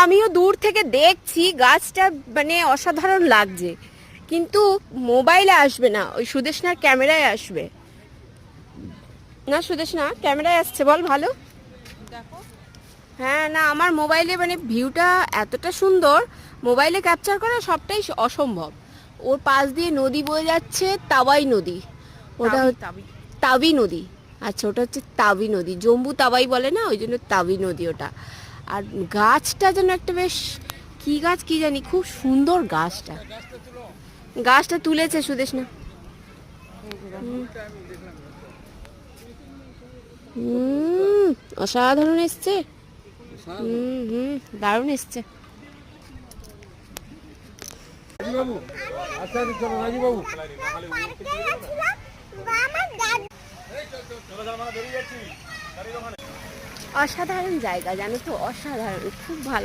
আমিও দূর থেকে দেখছি গাছটা মানে অসাধারণ লাগছে, কিন্তু মোবাইলে আসবে না, ওই সুদেশনার ক্যামেরায় আসবে না। সুদেশনা ক্যামেরায় আসছে বল ভালো। দেখো হ্যাঁ না, আমার মোবাইলে মানে ভিউটা এতটা সুন্দর, মোবাইলে ক্যাপচার করা সবটাই অসম্ভব। ওর পাশ দিয়ে নদী বয়ে যাচ্ছে, তাওয়াই নদী। ওটা তাবি তাবি নদী। আচ্ছা, ওটা হচ্ছে তাবি নদী, জম্বু তাওয়াই বলে না, ওই জন্য তাবি নদী ওটা। আর গাছটা যেন একটা বেশ, কি গাছ কি জানি, খুব সুন্দর গাছটা। গাছটা তুলেছে সুদেশ না। অসাধারণ এসছে। দারুণ এসছে। অসাধারণ জায়গা জানো তো, অসাধারণ, খুব ভালো।